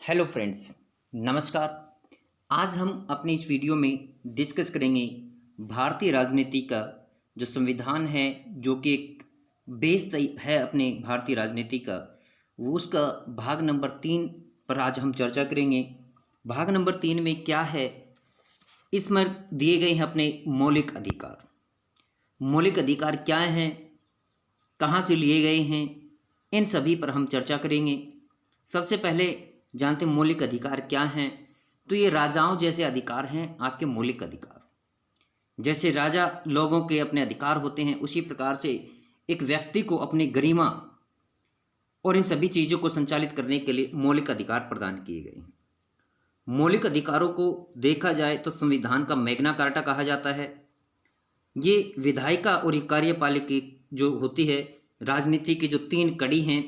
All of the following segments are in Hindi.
हेलो फ्रेंड्स, नमस्कार। आज हम अपने इस वीडियो में डिस्कस करेंगे भारतीय राजनीति का जो संविधान है, जो कि एक बेस है अपने भारतीय राजनीति का, वो उसका भाग नंबर 3 पर आज हम चर्चा करेंगे। भाग नंबर 3 में क्या है, इसमें दिए गए हैं अपने मौलिक अधिकार। मौलिक अधिकार क्या हैं, कहाँ से लिए गए हैं, इन सभी पर हम चर्चा करेंगे। सबसे पहले जानते हैं मौलिक अधिकार क्या हैं। तो ये राजाओं जैसे अधिकार हैं आपके मौलिक अधिकार। जैसे राजा लोगों के अपने अधिकार होते हैं, उसी प्रकार से एक व्यक्ति को अपनी गरिमा और इन सभी चीज़ों को संचालित करने के लिए मौलिक अधिकार प्रदान किए गए हैं। मौलिक अधिकारों को देखा जाए तो संविधान का मैग्ना कार्टा कहा जाता है। ये विधायिका और कार्यपालिका जो होती है, राजनीति की जो 3 कड़ी हैं,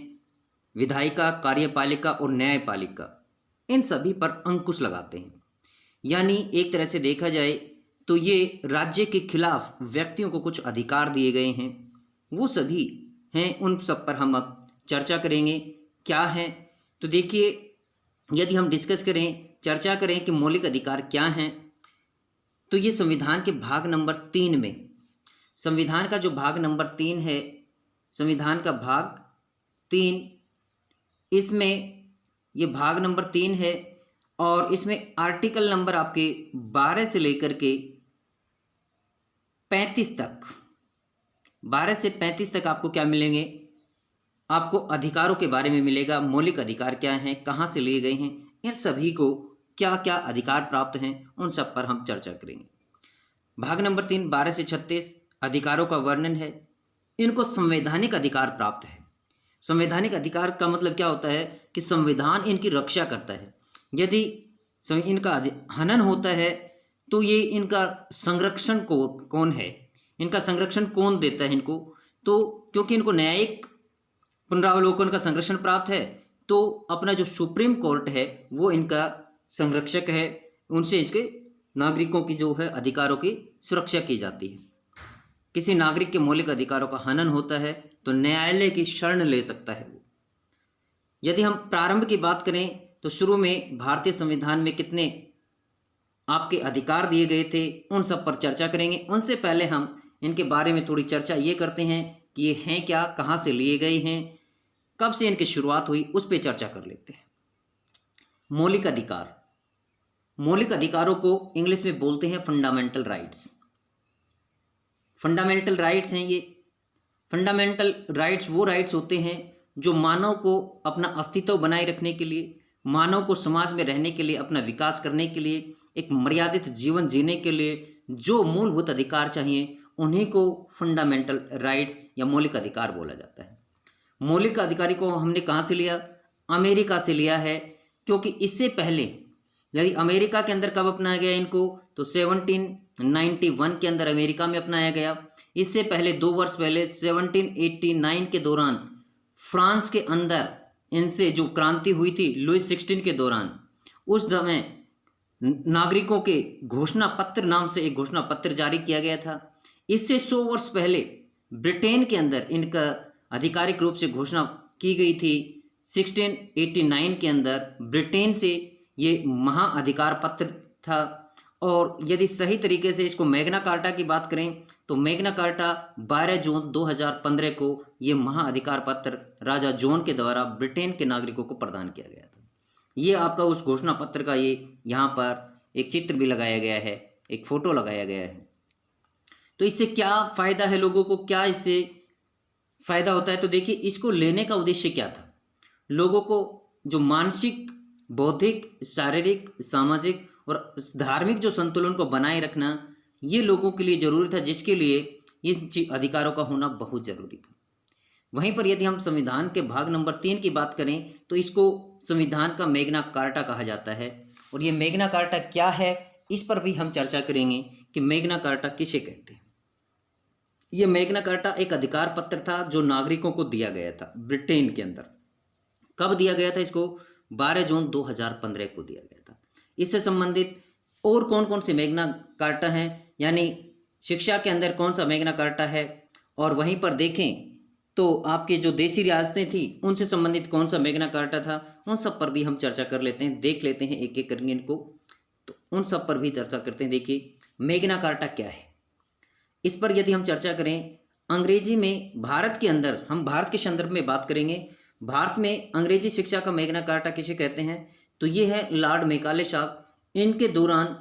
विधायिका, कार्यपालिका और न्यायपालिका, इन सभी पर अंकुश लगाते हैं। यानी एक तरह से देखा जाए तो ये राज्य के खिलाफ व्यक्तियों को कुछ अधिकार दिए गए हैं, वो सभी हैं। उन सब पर हम अब चर्चा करेंगे क्या है। तो देखिए, यदि हम डिस्कस करें, चर्चा करें कि मौलिक अधिकार क्या हैं, तो ये संविधान के भाग नंबर 3 में, संविधान का जो भाग नंबर 3 है, संविधान का भाग 3, इसमें ये भाग नंबर 3 है और इसमें आर्टिकल नंबर आपके 12 से लेकर के 35 तक, 12 से 35 तक आपको क्या मिलेंगे, आपको अधिकारों के बारे में मिलेगा। मौलिक अधिकार क्या हैं, कहाँ से लिए गए हैं, इन सभी को क्या क्या अधिकार प्राप्त हैं, उन सब पर हम चर्चा करेंगे। भाग नंबर 3 12 से 36 अधिकारों का वर्णन है। इनको संवैधानिक अधिकार प्राप्त है। संवैधानिक अधिकार का मतलब क्या होता है कि संविधान इनकी रक्षा करता है। यदि इनका हनन होता है तो ये इनका संरक्षण कौन है, इनका संरक्षण कौन देता है इनको, तो क्योंकि इनको न्यायिक पुनरावलोकन का संरक्षण प्राप्त है, तो अपना जो सुप्रीम कोर्ट है वो इनका संरक्षक है। उनसे इसके नागरिकों की जो है अधिकारों की सुरक्षा की जाती है। किसी नागरिक के मौलिक अधिकारों का हनन होता है तो न्यायालय की शरण ले सकता है वो। यदि हम प्रारंभ की बात करें तो शुरू में भारतीय संविधान में कितने आपके अधिकार दिए गए थे, उन सब पर चर्चा करेंगे। उनसे पहले हम इनके बारे में थोड़ी चर्चा ये करते हैं कि ये हैं क्या, कहाँ से लिए गए हैं, कब से इनकी शुरुआत हुई, उस पर चर्चा कर लेते हैं। मौलिक अधिकार, मौलिक अधिकारों को इंग्लिश में बोलते हैं फंडामेंटल राइट्स। फंडामेंटल राइट्स हैं ये। फंडामेंटल राइट्स वो राइट्स होते हैं जो मानव को अपना अस्तित्व बनाए रखने के लिए, मानव को समाज में रहने के लिए, अपना विकास करने के लिए, एक मर्यादित जीवन जीने के लिए जो मूलभूत अधिकार चाहिए, उन्हीं को फंडामेंटल राइट्स या मौलिक अधिकार बोला जाता है। मौलिक अधिकारी को हमने कहाँ से लिया? अमेरिका से लिया है, क्योंकि इससे पहले यदि अमेरिका के अंदर कब अपनाया गया इनको, तो 1791 के अंदर अमेरिका में अपनाया गया। इससे पहले 2 वर्ष पहले 1789 के दौरान फ्रांस के अंदर इनसे जो क्रांति हुई थी लुई 16 के दौरान, उस समय नागरिकों के घोषणा पत्र नाम से एक घोषणा पत्र जारी किया गया था। इससे 100 वर्ष पहले ब्रिटेन के अंदर इनका आधिकारिक रूप से घोषणा की गई थी। 1689 के अंदर ब्रिटेन से ये महाअधिकार पत्र था। और यदि सही तरीके से इसको मैग्ना कार्टा की बात करें तो मैग्ना कार्टा 12 जून 2015 को ये महाअधिकार पत्र राजा जॉन के द्वारा ब्रिटेन के नागरिकों को प्रदान किया गया था। ये आपका उस घोषणा पत्र का ये यहाँ पर एक चित्र भी लगाया गया है, एक फोटो लगाया गया है। तो इससे क्या फ़ायदा है लोगों को, क्या इससे फ़ायदा होता है? तो देखिए, इसको लेने का उद्देश्य क्या था? लोगों को जो मानसिक, बौद्धिक, शारीरिक, सामाजिक और धार्मिक जो संतुलन को बनाए रखना, ये लोगों के लिए ज़रूरी था, जिसके लिए इन अधिकारों का होना बहुत ज़रूरी था। वहीं पर यदि हम संविधान के भाग नंबर 3 की बात करें तो इसको संविधान का मैग्ना कार्टा कहा जाता है। और ये मैग्ना कार्टा क्या है, इस पर भी हम चर्चा करेंगे कि मैग्ना कार्टा किसे कहते हैं। ये मैग्ना कार्टा एक अधिकार पत्र था जो नागरिकों को दिया गया था ब्रिटेन के अंदर। कब दिया गया था इसको? 12 जून 2015 को दिया गया था। इससे संबंधित और कौन कौन से मैग्ना कार्टा हैं, यानी शिक्षा के अंदर कौन सा मैग्ना कार्टा है, और वहीं पर देखें तो आपके जो देसी रियासतें थी उनसे संबंधित कौन सा मैग्ना कार्टा था, उन सब पर भी हम चर्चा कर लेते हैं, देख लेते हैं एक एक करके इनको। तो उन सब पर भी चर्चा करते हैं। देखिए मैग्ना कार्टा क्या है, इस पर यदि हम चर्चा करें, अंग्रेजी में भारत के अंदर, हम भारत के संदर्भ में बात करेंगे, भारत में अंग्रेजी शिक्षा का मैग्ना कार्टा किसे कहते हैं, तो ये है लॉर्ड मैकाले साहब। इनके दौरान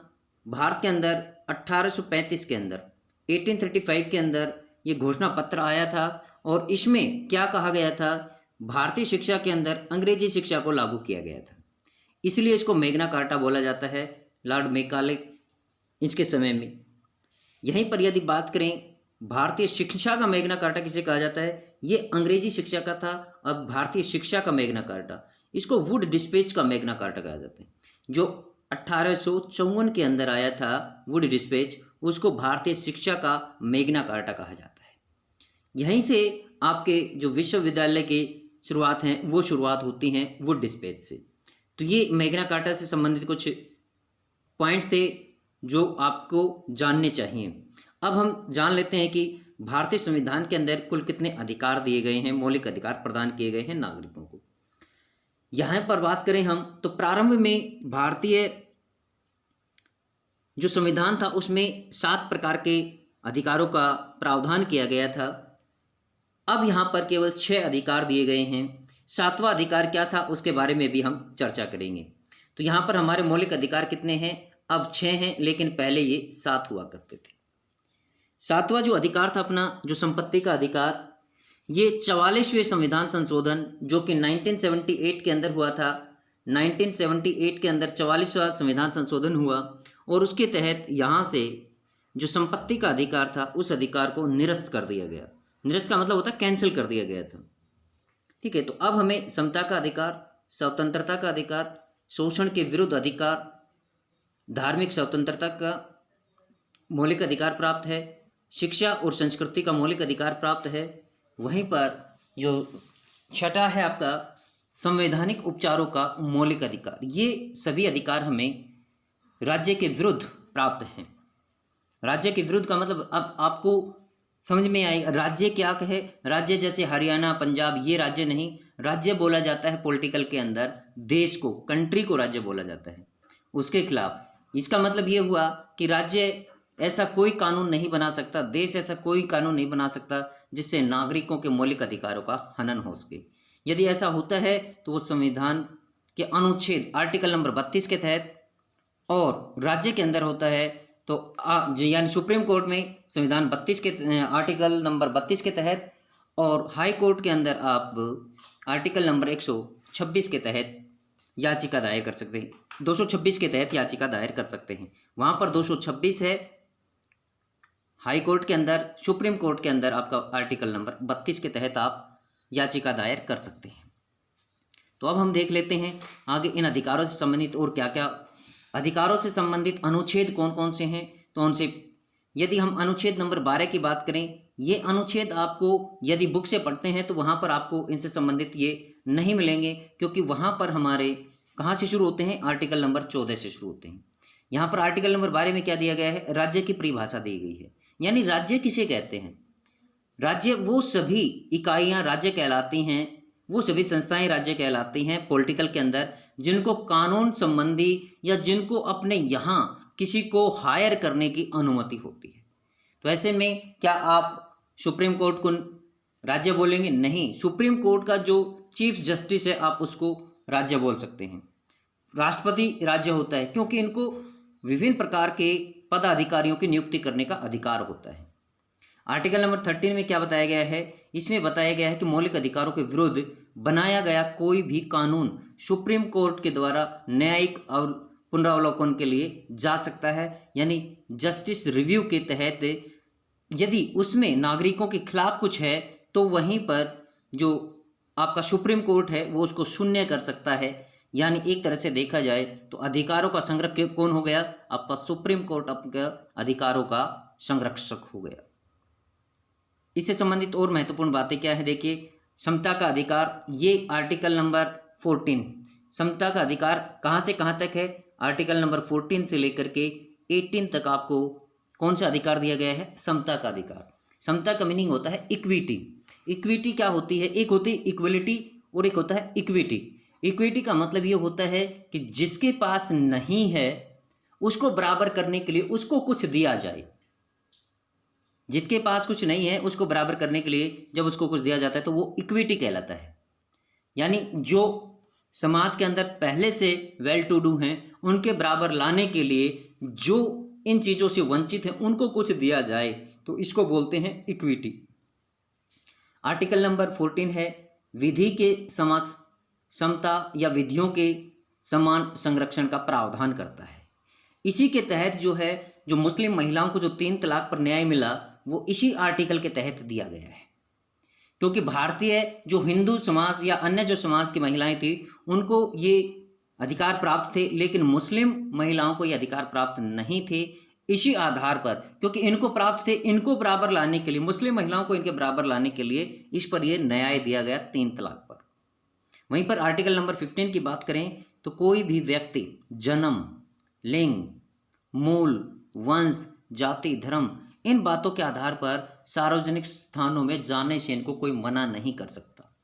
भारत के अंदर 1835 के अंदर 1835 के अंदर ये घोषणा पत्र आया था और इसमें क्या कहा गया था, भारतीय शिक्षा के अंदर अंग्रेजी शिक्षा को लागू किया गया था, इसलिए इसको मैग्ना कार्टा बोला जाता है, लॉर्ड मैकाले इसके समय में। यहीं पर यदि बात करें भारतीय शिक्षा का मैग्ना कार्टा किसे कहा जाता है, ये अंग्रेजी शिक्षा का था, अब भारतीय शिक्षा का मैग्ना कार्टा, इसको वुड डिस्पैच का मैग्ना कार्टा कहा जाता है। जो 1854 के अंदर आया था वुड डिस्पैच, उसको भारतीय शिक्षा का मैग्ना कार्टा कहा जाता है। यहीं से आपके जो विश्वविद्यालय की शुरुआत हैं वो शुरुआत होती हैं वुड डिस्पैच से। तो ये मैग्ना कार्टा से संबंधित कुछ पॉइंट्स थे जो आपको जानने चाहिए। अब हम जान लेते हैं कि भारतीय संविधान के अंदर कुल कितने अधिकार दिए गए हैं, मौलिक अधिकार प्रदान किए गए हैं नागरिकों को। यहाँ पर बात करें हम तो प्रारंभ में भारतीय जो संविधान था उसमें 7 प्रकार के अधिकारों का प्रावधान किया गया था। अब यहाँ पर केवल 6 अधिकार दिए गए हैं। 7वां अधिकार क्या था उसके बारे में भी हम चर्चा करेंगे। तो यहाँ पर हमारे मौलिक अधिकार कितने हैं, अब 6 हैं, लेकिन पहले ये 7 हुआ करते थे। 7वां जो अधिकार था अपना, जो संपत्ति का अधिकार, ये 44वें संविधान संशोधन जो कि 1978 के अंदर हुआ था। 1978 के अंदर 44वां संविधान संशोधन हुआ और उसके तहत यहाँ से जो संपत्ति का अधिकार था उस अधिकार को निरस्त कर दिया गया। निरस्त का मतलब होता है कैंसिल कर दिया गया था। ठीक है, तो अब हमें समता का अधिकार, स्वतंत्रता का अधिकार, शोषण के विरुद्ध अधिकार, धार्मिक स्वतंत्रता का मौलिक अधिकार प्राप्त है, शिक्षा और संस्कृति का मौलिक अधिकार प्राप्त है। वहीं पर जो 6ठा है आपका संवैधानिक उपचारों का मौलिक अधिकार। ये सभी अधिकार हमें राज्य के विरुद्ध प्राप्त हैं। राज्य के विरुद्ध का मतलब अब आपको समझ में आएगा, राज्य क्या कहे, राज्य जैसे हरियाणा, पंजाब, ये राज्य नहीं। राज्य बोला जाता है पॉलिटिकल के अंदर देश को, कंट्री को राज्य बोला जाता है, उसके खिलाफ। इसका मतलब ये हुआ कि राज्य ऐसा कोई कानून नहीं बना सकता, देश ऐसा कोई कानून नहीं बना सकता जिससे नागरिकों के मौलिक अधिकारों का हनन हो सके। यदि ऐसा होता है तो वो संविधान के अनुच्छेद आर्टिकल नंबर 32 के तहत, और राज्य के अंदर होता है तो यानी सुप्रीम कोर्ट में संविधान 32 के आर्टिकल नंबर 32 के तहत, और हाई कोर्ट के अंदर आप आर्टिकल नंबर 126 के तहत याचिका दायर कर सकते हैं। 226 के तहत याचिका दायर कर सकते हैं। वहाँ पर 226 है हाई कोर्ट के अंदर, सुप्रीम कोर्ट के अंदर आपका आर्टिकल नंबर 32 के तहत आप याचिका दायर कर सकते हैं। तो अब हम देख लेते हैं आगे इन अधिकारों से संबंधित और क्या क्या अधिकारों से संबंधित अनुच्छेद कौन कौन से हैं। तो उनसे यदि हम अनुच्छेद नंबर 12 की बात करें, ये अनुच्छेद आपको यदि बुक से पढ़ते हैं तो वहाँ पर आपको इनसे संबंधित ये नहीं मिलेंगे, क्योंकि वहाँ पर हमारे कहाँ से शुरू होते हैं, आर्टिकल नंबर 14 से शुरू होते हैं। यहाँ पर आर्टिकल नंबर 12 में क्या दिया गया है, राज्य की परिभाषा दी गई है। यानी राज्य किसे कहते हैं, राज्य वो सभी इकाइयाँ राज्य कहलाती हैं, वो सभी संस्थाएं राज्य कहलाती हैं पॉलिटिकल के अंदर, जिनको कानून संबंधी या जिनको अपने यहाँ किसी को हायर करने की अनुमति होती है। तो ऐसे में क्या आप सुप्रीम कोर्ट को राज्य बोलेंगे? नहीं, सुप्रीम कोर्ट का जो चीफ जस्टिस है आप उसको राज्य बोल सकते हैं। राष्ट्रपति राज्य होता है क्योंकि इनको विभिन्न प्रकार के पदाधिकारियों की नियुक्ति करने का अधिकार होता है। आर्टिकल नंबर 13 में क्या बताया गया है, इसमें बताया गया है कि मौलिक अधिकारों के विरुद्ध बनाया गया कोई भी कानून सुप्रीम कोर्ट के द्वारा न्यायिक और पुनरावलोकन के लिए जा सकता है। यानी जस्टिस रिव्यू के तहत यदि उसमें नागरिकों के खिलाफ कुछ है तो वहीं पर जो आपका सुप्रीम कोर्ट है वो उसको शून्य कर सकता है। यानी एक तरह से देखा जाए तो अधिकारों का संरक्षक कौन हो गया, आपका सुप्रीम कोर्ट आपका अधिकारों का संरक्षक हो गया। इससे संबंधित और महत्वपूर्ण बातें क्या है, देखिए समता का अधिकार, ये आर्टिकल नंबर 14, समता का अधिकार कहाँ से कहाँ तक है, आर्टिकल नंबर 14 से लेकर के 18 तक आपको कौन सा अधिकार दिया गया है, समता का अधिकार। समता का मीनिंग होता है इक्विटी। इक्विटी क्या होती है? एक होती है इक्वलिटी और एक होता है इक्विटी। इक्विटी का मतलब ये होता है कि जिसके पास नहीं है उसको बराबर करने के लिए उसको कुछ दिया जाए। जिसके पास कुछ नहीं है उसको बराबर करने के लिए जब उसको कुछ दिया जाता है तो वो इक्विटी कहलाता है। यानी जो समाज के अंदर पहले से वेल टू डू हैं उनके बराबर लाने के लिए जो इन चीज़ों से वंचित हैं उनको कुछ दिया जाए तो इसको बोलते हैं इक्विटी। आर्टिकल नंबर 14 है विधि के समक्ष समता या विधियों के समान संरक्षण का प्रावधान करता है। इसी के तहत जो है जो मुस्लिम महिलाओं को जो 3 तलाक पर न्याय मिला वो इसी आर्टिकल के तहत दिया गया है। क्योंकि भारतीय जो हिंदू समाज या अन्य जो समाज की महिलाएं थी उनको ये अधिकार प्राप्त थे, लेकिन मुस्लिम महिलाओं को ये अधिकार प्राप्त नहीं थे। इसी आधार पर क्योंकि इनको प्राप्त थे, इनको बराबर लाने के लिए, मुस्लिम महिलाओं को इनके बराबर लाने के लिए इस पर यह न्याय दिया गया 3 तलाक पर। वहीं पर आर्टिकल नंबर 15 की बात करें तो कोई भी व्यक्ति जन्म, लिंग, मूल, वंश, जाति, धर्म इन बातों के आधार पर सार्वजनिक स्थानों में जाने से इनको कोई मना नहीं कर सकता।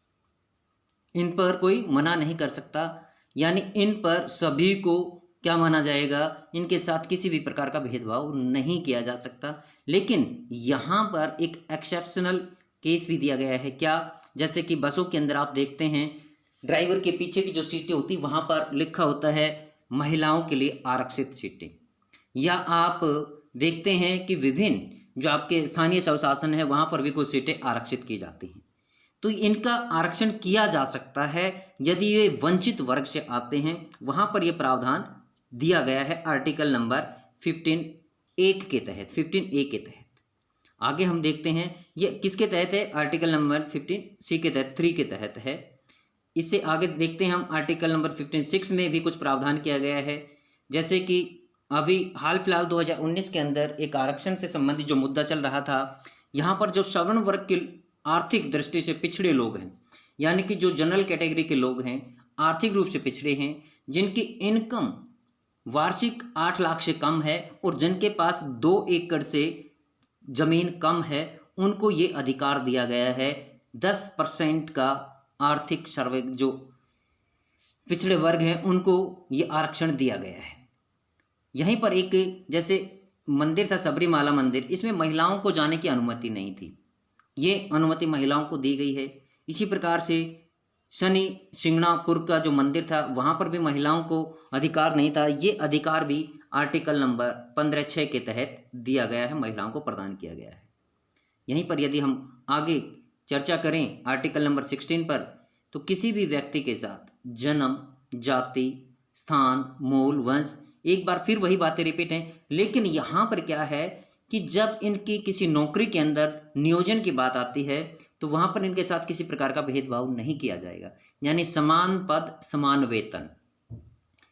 इन पर कोई मना नहीं कर सकता, यानी इन पर सभी को क्या माना जाएगा, इनके साथ किसी भी प्रकार का भेदभाव नहीं किया जा सकता। लेकिन यहाँ पर एक एक्सेप्शनल केस भी दिया गया है। क्या? जैसे कि बसों के अंदर आप देखते हैं ड्राइवर के पीछे की जो सीटें होती वहाँ पर लिखा होता है महिलाओं के लिए आरक्षित सीटें, या आप देखते हैं कि विभिन्न जो आपके स्थानीय स्वशासन है वहाँ पर भी कुछ सीटें आरक्षित की जाती हैं। तो इनका आरक्षण किया जा सकता है यदि ये वंचित वर्ग से आते हैं, वहाँ पर ये प्रावधान दिया गया है आर्टिकल नंबर 15(1) के तहत, 15(a) के तहत। आगे हम देखते हैं ये किसके तहत है, आर्टिकल नंबर 15(c) के तहत, 3 के तहत है। इससे आगे देखते हैं हम आर्टिकल नंबर 15(6) में भी कुछ प्रावधान किया गया है। जैसे कि अभी हाल फिलहाल 2019 के अंदर एक आरक्षण से संबंधित जो मुद्दा चल रहा था, यहाँ पर जो सवर्ण वर्ग के आर्थिक दृष्टि से पिछड़े लोग हैं, यानी कि जो जनरल कैटेगरी के लोग हैं, आर्थिक रूप से पिछड़े हैं, जिनकी इनकम वार्षिक 8 लाख से कम है और जिनके पास 2 एकड़ से जमीन कम है, उनको ये अधिकार दिया गया है 10% का आर्थिक सर्वे, जो पिछड़े वर्ग हैं उनको ये आरक्षण दिया गया है। यहीं पर एक जैसे मंदिर था सबरीमाला मंदिर, इसमें महिलाओं को जाने की अनुमति नहीं थी, ये अनुमति महिलाओं को दी गई है। इसी प्रकार से शनि सिंगणापुर का जो मंदिर था वहाँ पर भी महिलाओं को अधिकार नहीं था, ये अधिकार भी आर्टिकल नंबर 15(6) के तहत दिया गया है, महिलाओं को प्रदान किया गया है। यहीं पर यदि हम आगे चर्चा करें आर्टिकल नंबर 16 पर, तो किसी भी व्यक्ति के साथ जन्म, जाति, स्थान, मूल, वंश, एक बार फिर वही बातें रिपीट हैं, लेकिन यहाँ पर क्या है कि जब इनकी किसी नौकरी के अंदर नियोजन की बात आती है तो वहाँ पर इनके साथ किसी प्रकार का भेदभाव नहीं किया जाएगा, यानी समान पद समान वेतन,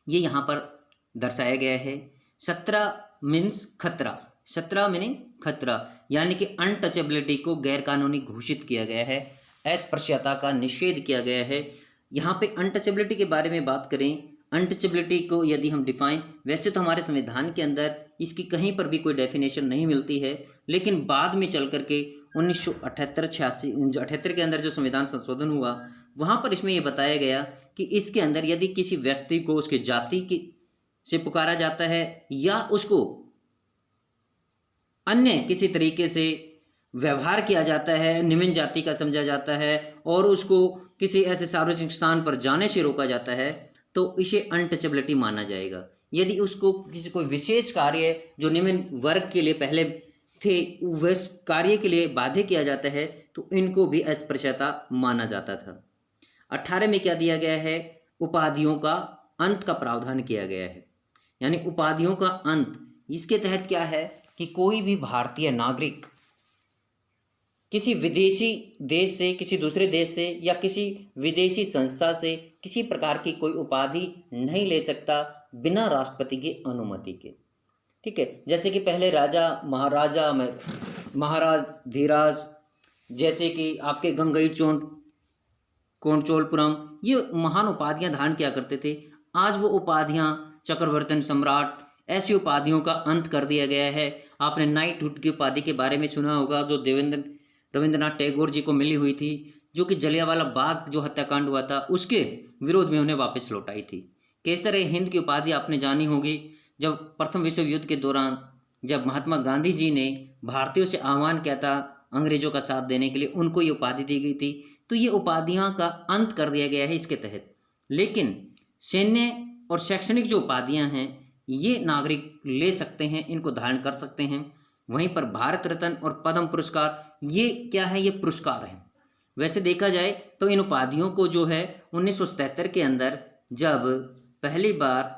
ये यहाँ पर दर्शाया गया है। 17 मीन्स खतरा, 17 मीनिंग खतरा, यानी कि अनटचेबिलिटी को गैरकानूनी घोषित किया गया है, अस्पृश्यता का निषेध किया गया है। यहाँ पे अनटचेबिलिटी के बारे में बात करें, अनटचेबिलिटी को यदि हम डिफाइन, वैसे तो हमारे संविधान के अंदर इसकी कहीं पर भी कोई डेफिनेशन नहीं मिलती है, लेकिन बाद में चल करके 1978 के अंदर जो संविधान संशोधन हुआ वहाँ पर इसमें ये बताया गया कि इसके अंदर यदि किसी व्यक्ति को उसके जाति की से पुकारा जाता है या उसको अन्य किसी तरीके से व्यवहार किया जाता है, निम्न जाति का समझा जाता है और उसको किसी ऐसे सार्वजनिक स्थान पर जाने से रोका जाता है, तो इसे अनटचेबिलिटी माना जाएगा। यदि उसको किसी कोई विशेष कार्य जो निम्न वर्ग के लिए पहले थे वैस कार्य के लिए बाध्य किया जाता है तो इनको भी अस्पृश्यता माना जाता था। 18 में क्या दिया गया है, उपाधियों का अंत का प्रावधान किया गया है, यानी उपाधियों का अंत। इसके तहत क्या है कि कोई भी भारतीय नागरिक किसी विदेशी देश से, किसी दूसरे देश से या किसी विदेशी संस्था से किसी प्रकार की कोई उपाधि नहीं ले सकता बिना राष्ट्रपति की अनुमति के। ठीक है, जैसे कि पहले राजा महाराजा में महाराज धीराज, जैसे कि आपके गंगई कोंडचोलपुरम, ये महान उपाधियां धारण किया करते थे। आज वो उपाधियां चक्रवर्तन सम्राट, ऐसी उपाधियों का अंत कर दिया गया है। आपने नाइटहुड की उपाधि के बारे में सुना होगा, जो देवेंद्र रविंद्रनाथ टैगोर जी को मिली हुई थी, जो कि जलियांवाला बाग जो हत्याकांड हुआ था उसके विरोध में उन्हें वापस लौटाई थी। केसर ए हिंद की उपाधि आपने जानी होगी। जब प्रथम विश्व युद्ध के दौरान जब महात्मा गांधी जी ने भारतीयों से आह्वान किया था अंग्रेजों का साथ देने के लिए, उनको ये उपाधि दी गई थी। तो ये उपाधियां का अंत कर दिया गया है इसके तहत। लेकिन सैन्य और शैक्षणिक जो उपाधियां हैं ये नागरिक ले सकते हैं, इनको धारण कर सकते हैं। वहीं पर भारत रत्न और पद्म पुरस्कार ये क्या है, ये पुरस्कार है। वैसे देखा जाए तो इन उपाधियों को जो है 1977 के अंदर जब पहली बार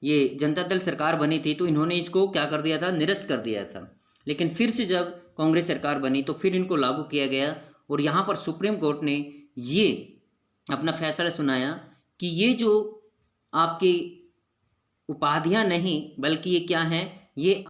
ये जनता दल सरकार बनी थी तो इन्होंने इसको क्या कर दिया था, निरस्त कर दिया था। लेकिन फिर से जब कांग्रेस सरकार बनी तो फिर इनको लागू किया गया और यहाँ पर सुप्रीम कोर्ट ने ये अपना फैसला सुनाया कि ये जो आपकी उपाधियां नहीं बल्कि ये क्या हैं, ये